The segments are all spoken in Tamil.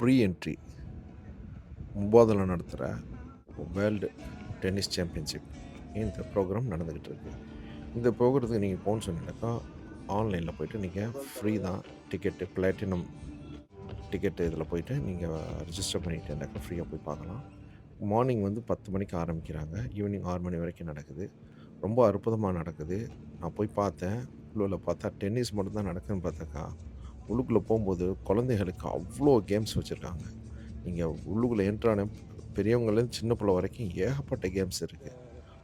ஃப்ரீ என்ட்ரி மும்பாதில் நடத்துகிற வேர்ல்டு டென்னிஸ் சாம்பியன்ஷிப் இந்த ப்ரோக்ராம் நடந்துக்கிட்டு இருக்கு. இந்த ப்ரோக்ராத்துக்கு நீங்கள் போகணுன்னு சொன்னீங்கன்னாக்கா ஆன்லைனில் போய்ட்டு நீங்கள் ஃப்ரீ தான். டிக்கெட்டு பிளாட்டினம் டிக்கெட்டு இதில் போய்ட்டு நீங்கள் ரிஜிஸ்டர் பண்ணிட்டேன்னாக்கா ஃப்ரீயாக போய் பார்க்கலாம். மார்னிங் வந்து 10 மணிக்கு ஆரம்பிக்கிறாங்க. ஈவினிங் 6 மணி வரைக்கும் நடக்குது. ரொம்ப அற்புதமாக நடக்குது. நான் போய் பார்த்தேன். உள்ளுல பார்த்தா டென்னிஸ் மட்டும் தான் நடக்குதுன்னு பார்த்தாக்கா, உள்ளுக்குள்ளே போகும்போது குழந்தைகளுக்கு அவ்வளோ கேம்ஸ் வச்சுருக்காங்க. நீங்கள் உள்ளுக்குள்ளே என்ட்ரான பெரியவங்கலேருந்து சின்ன பிள்ளை வரைக்கும் ஏகப்பட்ட கேம்ஸ் இருக்குது.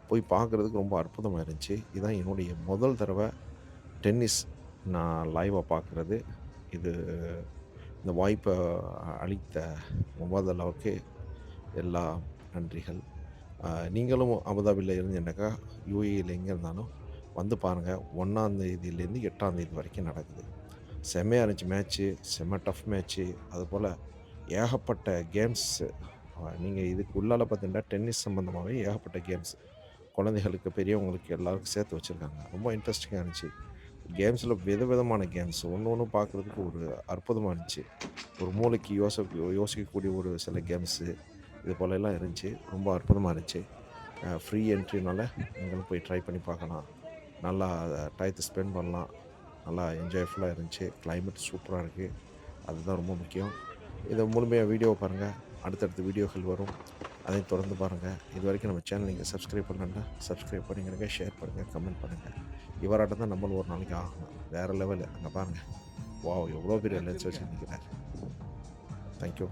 போய் பார்க்குறதுக்கு ரொம்ப அற்புதமாக இருந்துச்சு. இதுதான் என்னுடைய முதல் தடவை டென்னிஸ் நான் லைவாக பார்க்குறது. இது இந்த வாய்ப்பை அளித்த முபாதலாவுக்கு எல்லா நன்றிகள். நீங்களும் அபுதாபியில் இருந்தீங்கன்னாக்கா யூஏஇயில் எங்கே இருந்தாலும் வந்து பாருங்கள். 1ஆந்தேதியிலேருந்து 8ஆந்தேதி வரைக்கும் நடக்குது. செம்மையாக இருந்துச்சு மேட்ச்சு. செம்ம டஃப் மேட்ச்சு. அதுபோல் ஏகப்பட்ட கேம்ஸு. நீங்கள் இதுக்கு உள்ளால பார்த்தீங்கன்னா டென்னிஸ் சம்மந்தமாகவே ஏகப்பட்ட கேம்ஸ். குழந்தைகளுக்கு பெரியவங்களுக்கு எல்லாருக்கும் சேர்த்து வச்சுருக்காங்க. ரொம்ப இன்ட்ரெஸ்டிங்காக இருந்துச்சு. கேம்ஸில் விதவிதமான கேம்ஸ் ஒன்று ஒன்று பார்க்குறதுக்கு ஒரு அற்புதமாக இருந்துச்சு. ஒரு மூளைக்கு யோசிக்கக்கூடிய ஒரு சில கேம்ஸு இது போலெல்லாம் இருந்துச்சு. ரொம்ப அற்புதமாக இருந்துச்சு. ஃப்ரீ என்ட்ரினால நீங்களும் போய் ட்ரை பண்ணி பார்க்கலாம். நல்லா டயத்தை ஸ்பெண்ட் பண்ணலாம். நல்லா என்ஜாய்ஃபுல்லாக இருந்துச்சு. கிளைமேட் சூப்பராக இருக்குது. அதுதான் ரொம்ப முக்கியம். இதை முழுமையாக வீடியோவை பாருங்கள். அடுத்தடுத்த வீடியோக்கள் வரும். அதையும் தொடர்ந்து பாருங்கள். இது வரைக்கும் நம்ம சேனல் நீங்கள் சப்ஸ்கிரைப் பண்ணலன்னா சப்ஸ்கிரைப் பண்ணிக்கிறங்க, ஷேர் பண்ணுங்கள், கமெண்ட் பண்ணுங்கள். இவராட்டம் தான் நம்மளும் ஒரு நாளைக்கு ஆகணும். வேறு லெவலு. அங்கே பாருங்கள். வாவ்! எவ்வளோ பெரிய லென்ஸ் வச்சு நிற்கிறார். தேங்க்யூ.